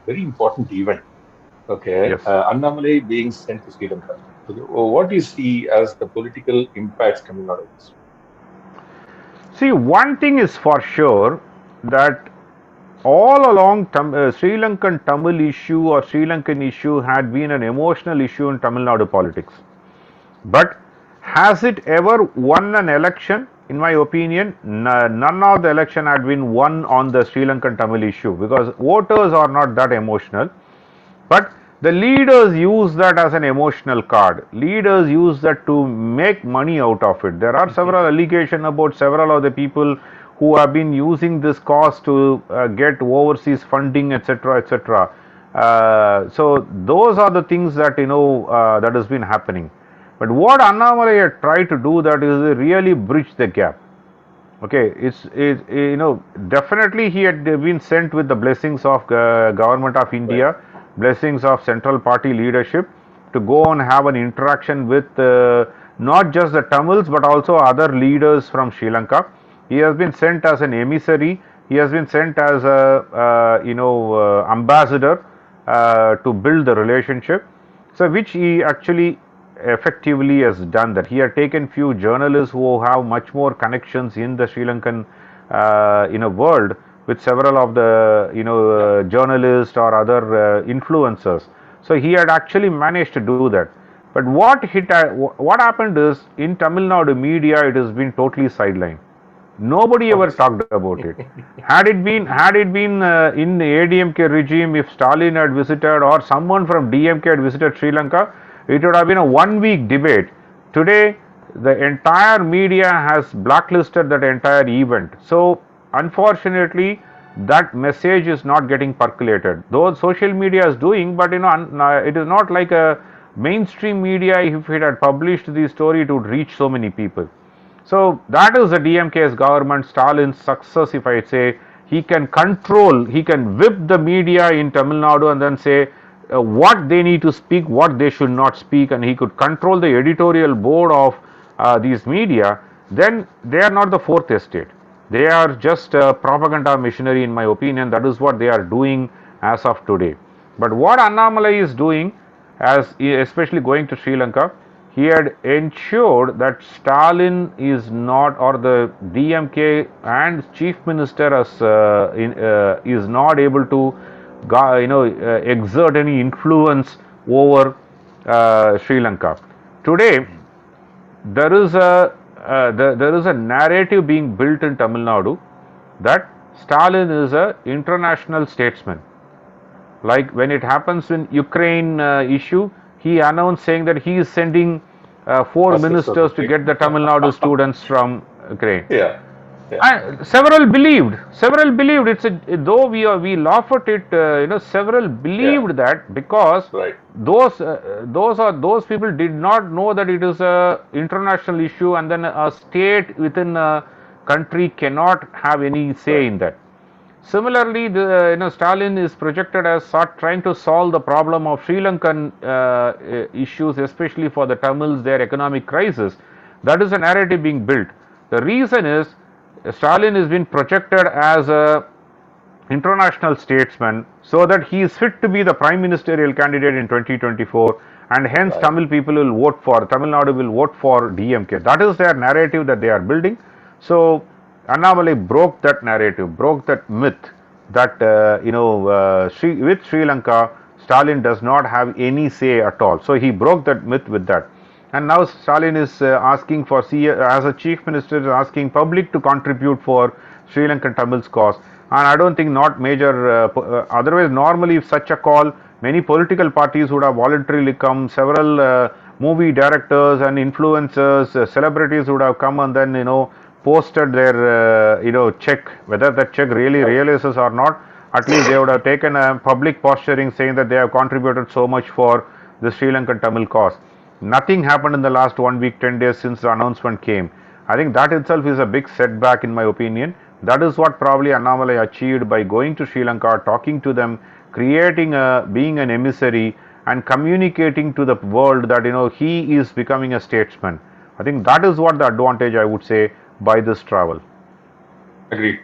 very important event. Okay, Yes. Annamalai being sent to Sri Lanka. Okay, what do you see as the political impacts coming out of this? See, one thing is for sure that all along Sri Lankan Tamil issue or Sri Lankan issue had been an emotional issue in Tamil Nadu politics. But has it ever won an election? In my opinion, none of the election had been won on the Sri Lankan Tamil issue because voters are not that emotional. But the leaders use that as an emotional card. Leaders use that to make money out of it. There are several allegations about several of the people who have been using this cause to get overseas funding, etc., etc. So those are the things that that has been happening. But what Annamalai had tried to do that is really bridge the gap. Okay, definitely he had been sent with the blessings of government of Right. India, blessings of central party leadership to go and have an interaction with not just the Tamils but also other leaders from Sri Lanka. He has been sent as an emissary. He has been sent as a ambassador to build the relationship. So which he actually effectively has done that. He had taken few journalists who have much more connections in the Sri Lankan world with several of the Yeah. journalists or other influencers. So he had actually managed to do that. But what happened is in Tamil Nadu media it has been totally sidelined. Nobody ever Obviously. talked about it. Had it been in the ADMK regime, if Stalin had visited or someone from DMK had visited Sri Lanka, it would have been a 1 week debate. Today, the entire media has blacklisted that entire event. So, unfortunately, that message is not getting percolated. Though social media is doing, but it is not like a mainstream media. If it had published the story, it would reach so many people. So that is the DMK's government, Stalin's success, if I say. He can control, he can whip the media in Tamil Nadu and then say what they need to speak, what they should not speak, and he could control the editorial board of these media. Then they are not the fourth estate. They are just propaganda machinery, in my opinion. That is what they are doing as of today. But what Annamalai is doing, as especially going to Sri Lanka, he had ensured that Stalin is not, or the DMK and chief minister is not able to, exert any influence over Sri Lanka. Today, there is a narrative being built in Tamil Nadu that Stalin is a international statesman. Like when it happens in Ukraine issue, he announced saying that he is sending four Buses for ministers to country. get the Tamil Nadu students from Ukraine. Yeah. Yeah. Several believed it's a, though we laugh at it, several Yeah. believed that because Right. those people did not know that it is a international issue and then a state within a country cannot have any say Right. in that. Similarly, Stalin is projected as trying to solve the problem of Sri Lankan issues, especially for the Tamils, their economic crisis. That is a narrative being built. The reason is Stalin has been projected as a international statesman so that he is fit to be the prime ministerial candidate in 2024, and hence Right. Tamil Nadu will vote for DMK. That is their narrative that they are building. So Annamalai broke that narrative, broke that myth that with Sri Lanka Stalin does not have any say at all. So he broke that myth with that. And now Stalin is asking for, as a chief minister, is asking public to contribute for Sri Lankan Tamils cause. And I don't think not major, otherwise normally if such a call, many political parties would have voluntarily come, several movie directors and influencers, celebrities would have come and then, posted their, check, whether that check really Right. realizes or not. At least they would have taken a public posturing saying that they have contributed so much for the Sri Lankan Tamil cause. Nothing happened in the last 1 week, 10 days since the announcement came. I think that itself is a big setback in my opinion. That is what probably Annamalai achieved by going to Sri Lanka, talking to them, being an emissary, and communicating to the world that he is becoming a statesman. I think that is what the advantage I would say by this travel. Agreed.